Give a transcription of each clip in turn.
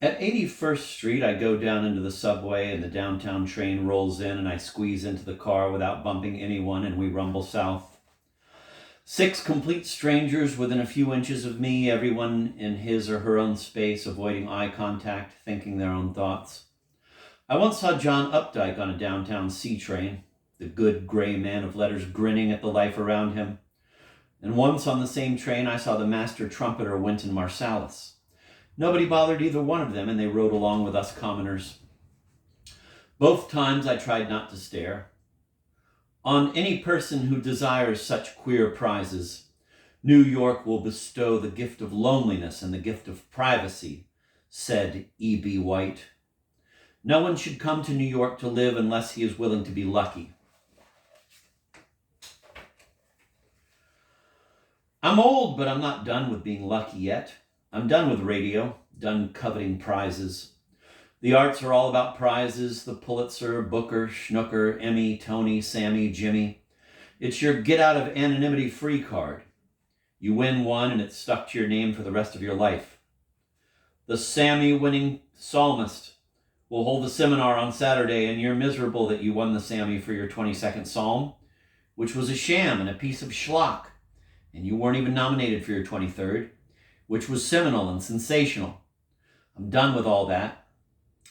At 81st Street, I go down into the subway and the downtown train rolls in and I squeeze into the car without bumping anyone and we rumble south. 6 complete strangers within a few inches of me, everyone in his or her own space, avoiding eye contact, thinking their own thoughts. I once saw John Updike on a downtown C train, the good gray man of letters grinning at the life around him. And once on the same train, I saw the master trumpeter Wynton Marsalis. Nobody bothered either one of them, and they rode along with us commoners. Both times I tried not to stare. On any person who desires such queer prizes, New York will bestow the gift of loneliness and the gift of privacy, said E.B. White. No one should come to New York to live unless he is willing to be lucky. I'm old, but I'm not done with being lucky yet. I'm done with radio, done coveting prizes. The arts are all about prizes, the Pulitzer, Booker, Schnooker, Emmy, Tony, Sammy, Jimmy. It's your get out of anonymity free card. You win one and it's stuck to your name for the rest of your life. The Sammy winning psalmist will hold a seminar on Saturday and you're miserable that you won the Sammy for your 22nd psalm, which was a sham and a piece of schlock, and you weren't even nominated for your 23rd. Which was seminal and sensational. I'm done with all that,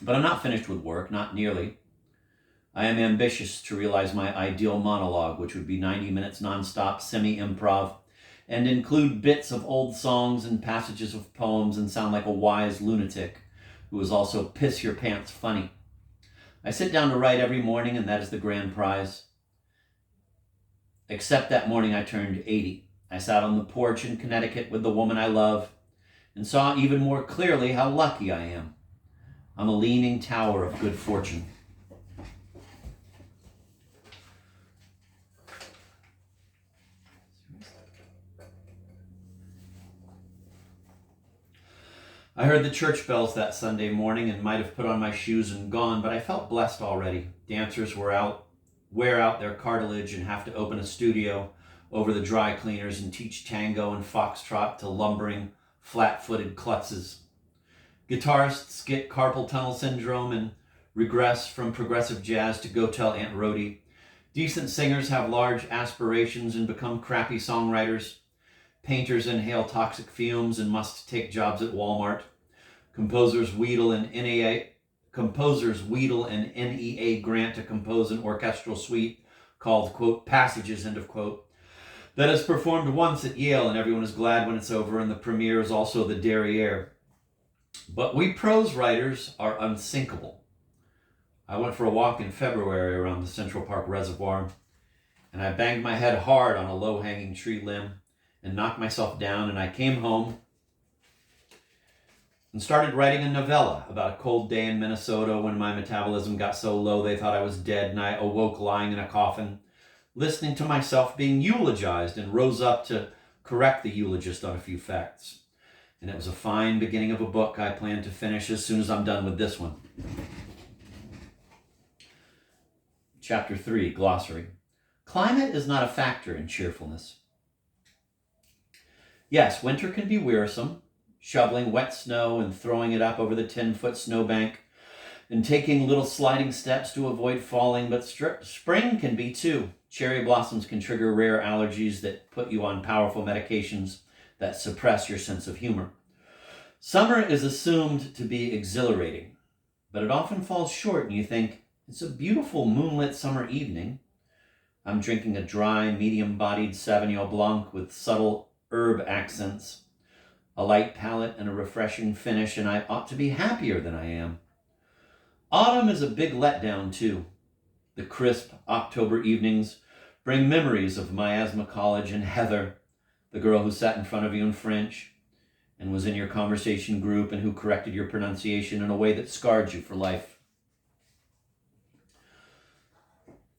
but I'm not finished with work, not nearly. I am ambitious to realize my ideal monologue, which would be 90 minutes nonstop, semi-improv, and include bits of old songs and passages of poems and sound like a wise lunatic who is also piss your pants funny. I sit down to write every morning, and that is the grand prize. Except that morning I turned 80. I sat on the porch in Connecticut with the woman I love and saw even more clearly how lucky I am. I'm a leaning tower of good fortune. I heard the church bells that Sunday morning and might have put on my shoes and gone, but I felt blessed already. Dancers wear out their cartilage and have to open a studio over the dry cleaners and teach tango and foxtrot to lumbering, flat-footed klutzes. Guitarists get carpal tunnel syndrome and regress from progressive jazz to go tell Aunt Rhody. Decent singers have large aspirations and become crappy songwriters. Painters inhale toxic fumes and must take jobs at Walmart. Composers wheedle an NEA grant to compose an orchestral suite called, quote, Passages, end of quote, that is performed once at Yale and everyone is glad when it's over, and the premiere is also the derriere. But we prose writers are unsinkable. I went for a walk in February around the Central Park Reservoir, and I banged my head hard on a low-hanging tree limb and knocked myself down, and I came home and started writing a novella about a cold day in Minnesota when my metabolism got so low they thought I was dead, and I awoke lying in a coffin, listening to myself being eulogized, and rose up to correct the eulogist on a few facts. And it was a fine beginning of a book I plan to finish as soon as I'm done with this one. Chapter 3, Glossary. Climate is not a factor in cheerfulness. Yes, winter can be wearisome, shoveling wet snow and throwing it up over the 10-foot snowbank and taking little sliding steps to avoid falling, but spring can be too. Cherry blossoms can trigger rare allergies that put you on powerful medications that suppress your sense of humor. Summer is assumed to be exhilarating, but it often falls short and you think, it's a beautiful moonlit summer evening. I'm drinking a dry, medium-bodied Sauvignon Blanc with subtle herb accents, a light palate and a refreshing finish, and I ought to be happier than I am. Autumn is a big letdown too. The crisp October evenings bring memories of Miasma College and Heather, the girl who sat in front of you in French and was in your conversation group and who corrected your pronunciation in a way that scarred you for life.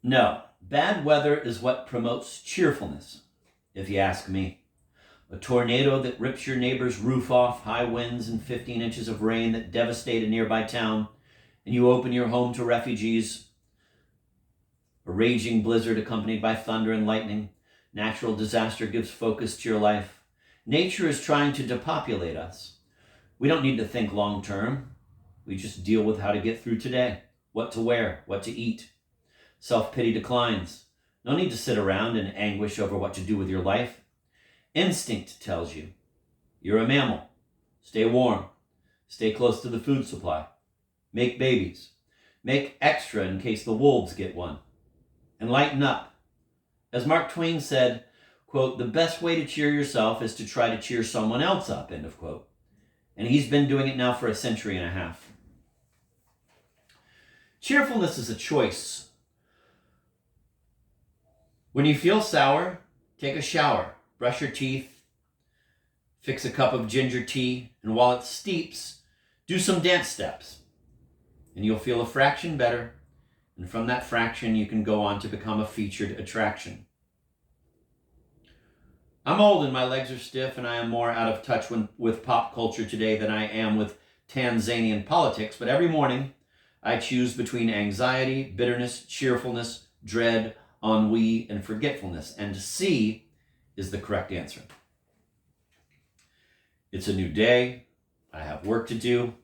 No, bad weather is what promotes cheerfulness, if you ask me. A tornado that rips your neighbor's roof off, high winds and 15 inches of rain that devastate a nearby town, and you open your home to refugees. A raging blizzard accompanied by thunder and lightning. Natural disaster gives focus to your life. Nature is trying to depopulate us. We don't need to think long term. We just deal with how to get through today, what to wear, what to eat. Self-pity declines. No need to sit around in anguish over what to do with your life. Instinct tells you. You're a mammal. Stay warm. Stay close to the food supply. Make babies. Make extra in case the wolves get one. And lighten up. As Mark Twain said, quote, the best way to cheer yourself is to try to cheer someone else up, end of quote. And he's been doing it now for a century and a half. Cheerfulness is a choice. When you feel sour, take a shower, brush your teeth, fix a cup of ginger tea, and while it steeps, do some dance steps. And you'll feel a fraction better, and from that fraction you can go on to become a featured attraction. I'm old and my legs are stiff, and I am more out of touch with pop culture today than I am with Tanzanian politics, but every morning I choose between anxiety, bitterness, cheerfulness, dread, ennui, and forgetfulness, and C is the correct answer. It's a new day. I have work to do.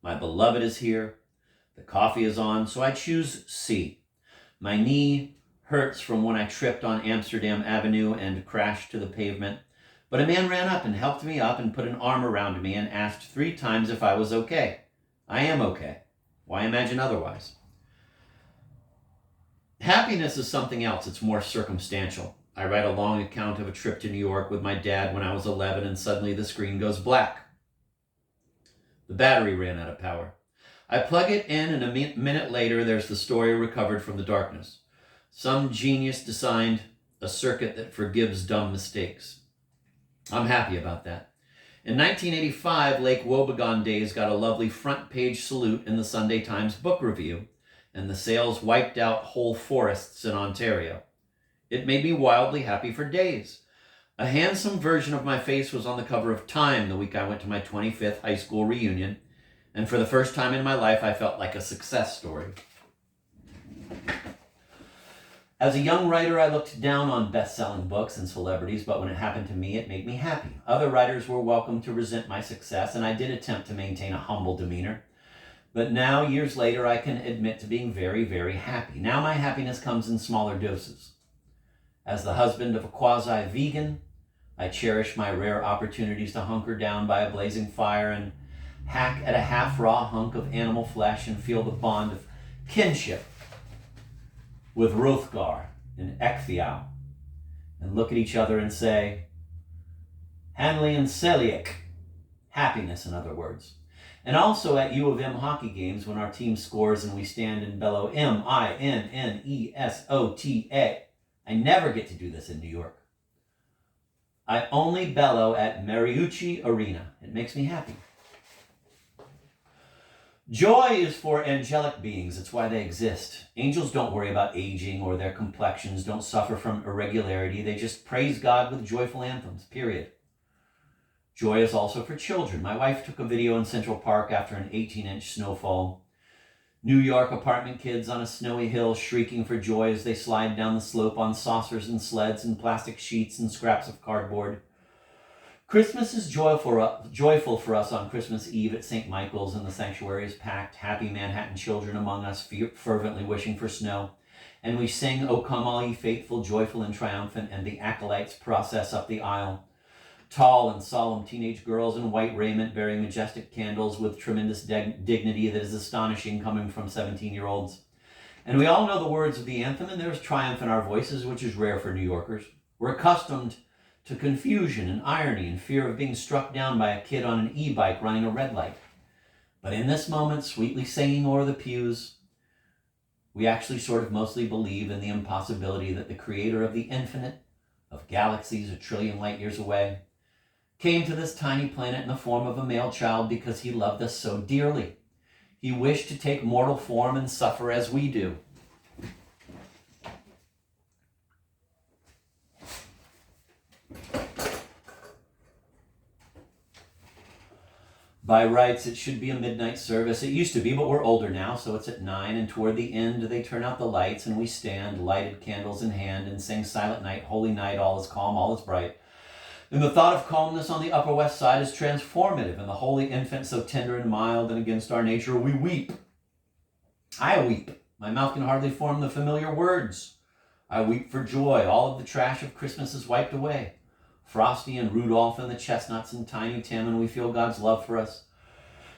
My beloved is here. The coffee is on, so I choose C. My knee hurts from when I tripped on Amsterdam Avenue and crashed to the pavement, but a man ran up and helped me up and put an arm around me and asked 3 times if I was okay. I am okay. Why imagine otherwise? Happiness is something else. It's more circumstantial. I write a long account of a trip to New York with my dad when I was 11, and suddenly the screen goes black. The battery ran out of power. I plug it in, and a minute later, there's the story recovered from the darkness. Some genius designed a circuit that forgives dumb mistakes. I'm happy about that. In 1985, Lake Wobegon Days got a lovely front-page salute in the Sunday Times Book Review, and the sales wiped out whole forests in Ontario. It made me wildly happy for days. A handsome version of my face was on the cover of Time the week I went to my 25th high school reunion, and for the first time in my life, I felt like a success story. As a young writer, I looked down on best-selling books and celebrities, but when it happened to me, it made me happy. Other writers were welcome to resent my success, and I did attempt to maintain a humble demeanor. But now, years later, I can admit to being very, very happy. Now my happiness comes in smaller doses. As the husband of a quasi-vegan, I cherish my rare opportunities to hunker down by a blazing fire and hack at a half-raw hunk of animal flesh and feel the bond of kinship with Hrothgar and Ecgtheow, and look at each other and say, Hanley and Celiac, happiness in other words. And also at U of M hockey games when our team scores and we stand and bellow M-I-N-N-E-S-O-T-A. I never get to do this in New York. I only bellow at Mariucci Arena. It makes me happy. Joy is for angelic beings. It's why they exist. Angels don't worry about aging or their complexions, don't suffer from irregularity. They just praise God with joyful anthems, period. Joy is also for children. My wife took a video in Central Park after an 18-inch snowfall. New York apartment kids on a snowy hill shrieking for joy as they slide down the slope on saucers and sleds and plastic sheets and scraps of cardboard. Christmas is joyful for us on Christmas Eve at St. Michael's, and the sanctuary is packed, happy Manhattan children among us fervently wishing for snow. And we sing, O come all ye faithful, joyful and triumphant, and the acolytes process up the aisle. Tall and solemn teenage girls in white raiment bearing majestic candles with tremendous dignity that is astonishing coming from 17-year-olds. And we all know the words of the anthem, and there's triumph in our voices, which is rare for New Yorkers. We're accustomed to confusion and irony and fear of being struck down by a kid on an e-bike running a red light. But in this moment, sweetly singing o'er the pews, we actually sort of mostly believe in the impossibility that the creator of the infinite, of galaxies a trillion light years away, came to this tiny planet in the form of a male child because he loved us so dearly. He wished to take mortal form and suffer as we do. By rights, it should be a midnight service. It used to be, but we're older now, so it's at 9, and toward the end, they turn out the lights, and we stand, lighted candles in hand, and sing Silent Night, Holy Night, all is calm, all is bright. And the thought of calmness on the Upper West Side is transformative, and the holy infant so tender and mild and against our nature, we weep. I weep. My mouth can hardly form the familiar words. I weep for joy. All of the trash of Christmas is wiped away. Frosty and Rudolph and the chestnuts and Tiny Tim, and we feel God's love for us.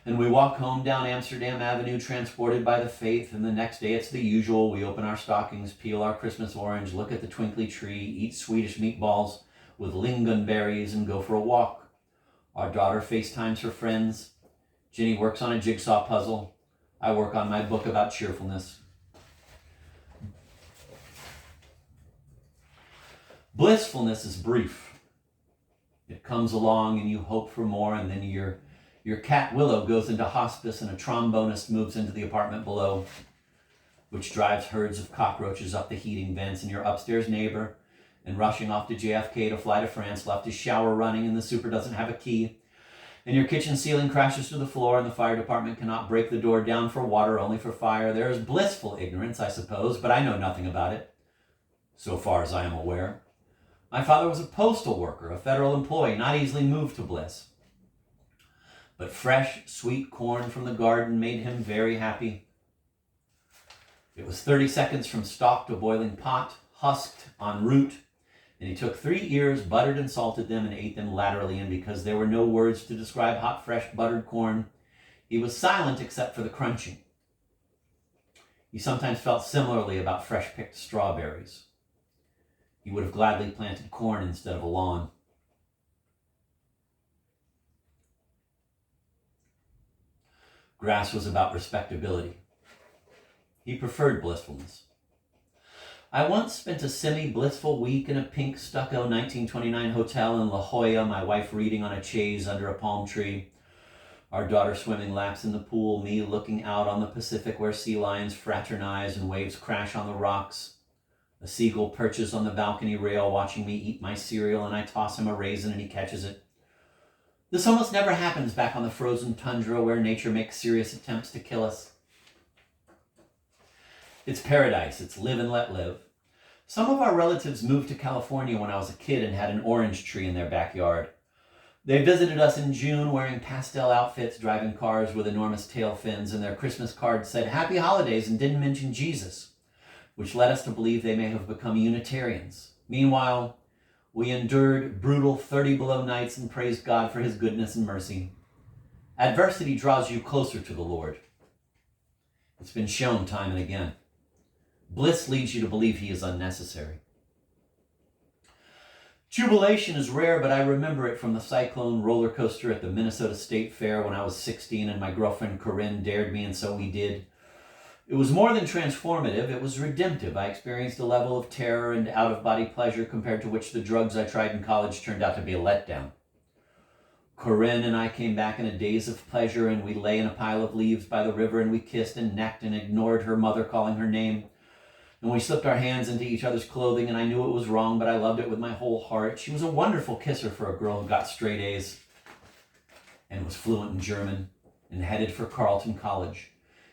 And we walk home down Amsterdam Avenue, transported by the faith, and the next day it's the usual. We open our stockings, peel our Christmas orange, look at the twinkly tree, eat Swedish meatballs with lingonberries, and go for a walk. Our daughter FaceTimes her friends. Ginny works on a jigsaw puzzle. I work on my book about cheerfulness. Blissfulness is brief. It comes along and you hope for more, and then your cat Willow goes into hospice and a trombonist moves into the apartment below, which drives herds of cockroaches up the heating vents, and your upstairs neighbor, and rushing off to JFK to fly to France, left his shower running and the super doesn't have a key, and your kitchen ceiling crashes to the floor and the fire department cannot break the door down for water, only for fire. There is blissful ignorance, I suppose, but I know nothing about it, so far as I am aware. My father was a postal worker, a federal employee, not easily moved to bliss. But fresh, sweet corn from the garden made him very happy. It was 30 seconds from stalk to boiling pot, husked en route, and he took 3 ears, buttered and salted them, and ate them laterally, and because there were no words to describe hot, fresh, buttered corn, he was silent except for the crunching. He sometimes felt similarly about fresh-picked strawberries. He would have gladly planted corn instead of a lawn. Grass was about respectability. He preferred blissfulness. I once spent a semi-blissful week in a pink stucco 1929 hotel in La Jolla, my wife reading on a chaise under a palm tree, our daughter swimming laps in the pool, me looking out on the Pacific where sea lions fraternize and waves crash on the rocks. A seagull perches on the balcony rail watching me eat my cereal, and I toss him a raisin and he catches it. This almost never happens back on the frozen tundra where nature makes serious attempts to kill us. It's paradise. It's live and let live. Some of our relatives moved to California when I was a kid and had an orange tree in their backyard. They visited us in June wearing pastel outfits, driving cars with enormous tail fins, and their Christmas card said Happy Holidays and didn't mention Jesus, which led us to believe they may have become Unitarians. Meanwhile, we endured brutal 30-below nights and praised God for his goodness and mercy. Adversity draws you closer to the Lord. It's been shown time and again. Bliss leads you to believe he is unnecessary. Jubilation is rare, but I remember it from the Cyclone roller coaster at the Minnesota State Fair when I was 16 and my girlfriend Corinne dared me, and so we did. It was more than transformative, it was redemptive. I experienced a level of terror and out-of-body pleasure compared to which the drugs I tried in college turned out to be a letdown. Corinne and I came back in a daze of pleasure, and we lay in a pile of leaves by the river, and we kissed and necked and ignored her mother calling her name. And we slipped our hands into each other's clothing, and I knew it was wrong, but I loved it with my whole heart. She was a wonderful kisser for a girl who got straight A's and was fluent in German and headed for Carleton College.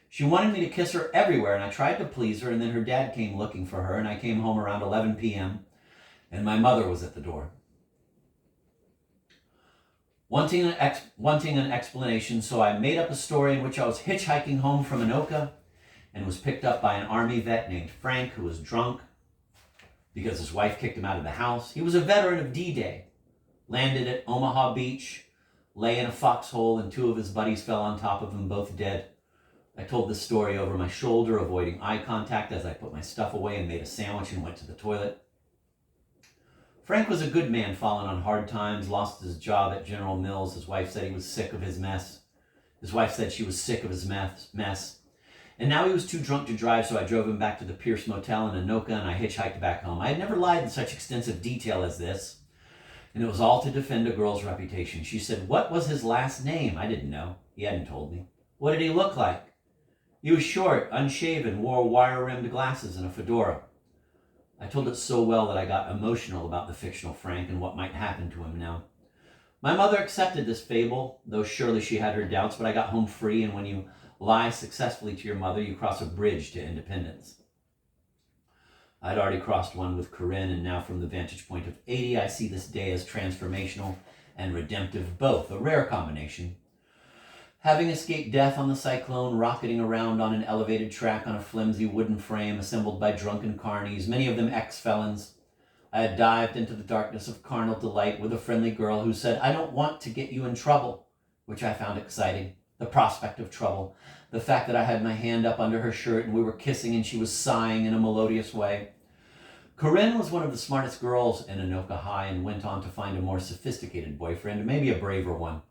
She wanted me to kiss her everywhere, and I tried to please her, and then her dad came looking for her, and I came home around 11 p.m., and my mother was at the door. Wanting an explanation, so I made up a story in which I was hitchhiking home from Anoka and was picked up by an Army vet named Frank, who was drunk because his wife kicked him out of the house. He was a veteran of D-Day, landed at Omaha Beach, lay in a foxhole, and 2 of his buddies fell on top of him, both dead. I told this story over my shoulder, avoiding eye contact as I put my stuff away and made a sandwich and went to the toilet. Frank was a good man, fallen on hard times, lost his job at General Mills. His wife said he was sick of his mess. His wife said she was sick of his mess. And now he was too drunk to drive, so I drove him back to the Pierce Motel in Anoka, and I hitchhiked back home. I had never lied in such extensive detail as this, and it was all to defend a girl's reputation. She said, "What was his last name?" I didn't know. He hadn't told me. "What did he look like?" He was short, unshaven, wore wire-rimmed glasses and a fedora. I told it so well that I got emotional about the fictional Frank and what might happen to him now. My mother accepted this fable, though surely she had her doubts, but I got home free, and when you lie successfully to your mother, you cross a bridge to independence. I'd already crossed one with Corinne, and now from the vantage point of 80, I see this day as transformational and redemptive both, a rare combination. Having escaped death on the Cyclone, rocketing around on an elevated track on a flimsy wooden frame assembled by drunken carnies, many of them ex-felons, I had dived into the darkness of carnal delight with a friendly girl who said, "I don't want to get you in trouble," which I found exciting. The prospect of trouble, the fact that I had my hand up under her shirt and we were kissing and she was sighing in a melodious way. Corinne was one of the smartest girls in Anoka High and went on to find a more sophisticated boyfriend, maybe a braver one.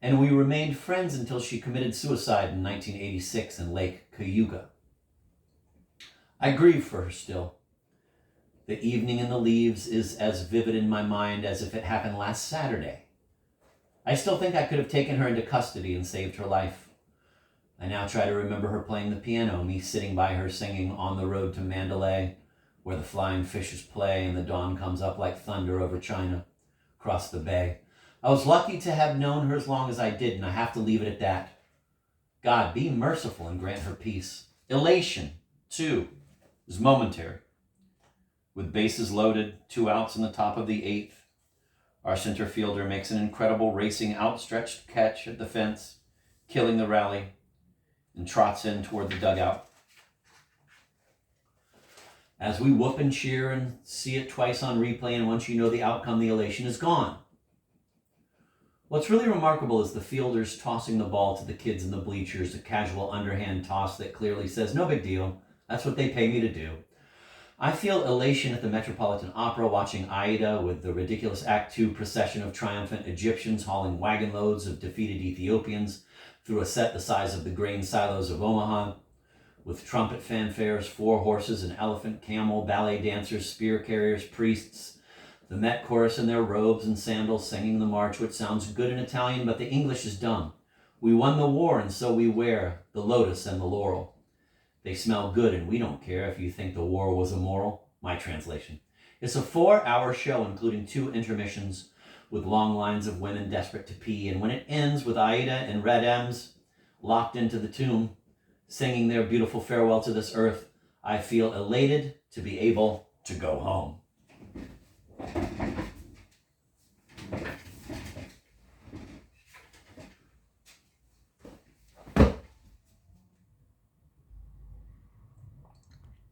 And we remained friends until she committed suicide in 1986 in Lake Cayuga. I grieve for her still. The evening in the leaves is as vivid in my mind as if it happened last Saturday. I still think I could have taken her into custody and saved her life. I now try to remember her playing the piano, me sitting by her singing On the Road to Mandalay, where the flying fishes play and the dawn comes up like thunder over China, across the bay. I was lucky to have known her as long as I did, and I have to leave it at that. God, be merciful and grant her peace. Elation, too, is momentary. With bases loaded, 2 outs in the top of the 8th, our center fielder makes an incredible racing outstretched catch at the fence, killing the rally, and trots in toward the dugout. As we whoop and cheer and see it twice on replay, and once you know the outcome, the elation is gone. What's really remarkable is the fielders tossing the ball to the kids in the bleachers, a casual underhand toss that clearly says, "No big deal, that's what they pay me to do." I feel elation at the Metropolitan Opera watching Aida with the ridiculous Act II procession of triumphant Egyptians hauling wagon loads of defeated Ethiopians through a set the size of the grain silos of Omaha, with trumpet fanfares, 4 horses, an elephant, camel, ballet dancers, spear carriers, priests, the Met chorus in their robes and sandals singing the march, which sounds good in Italian, but the English is dumb. We won the war, and so we wear the lotus and the laurel. They smell good, and we don't care if you think the war was immoral. My translation. It's a 4-hour show, including 2 intermissions, with long lines of women desperate to pee, and when it ends with Aida and Red M's locked into the tomb, singing their beautiful farewell to this earth, I feel elated to be able to go home.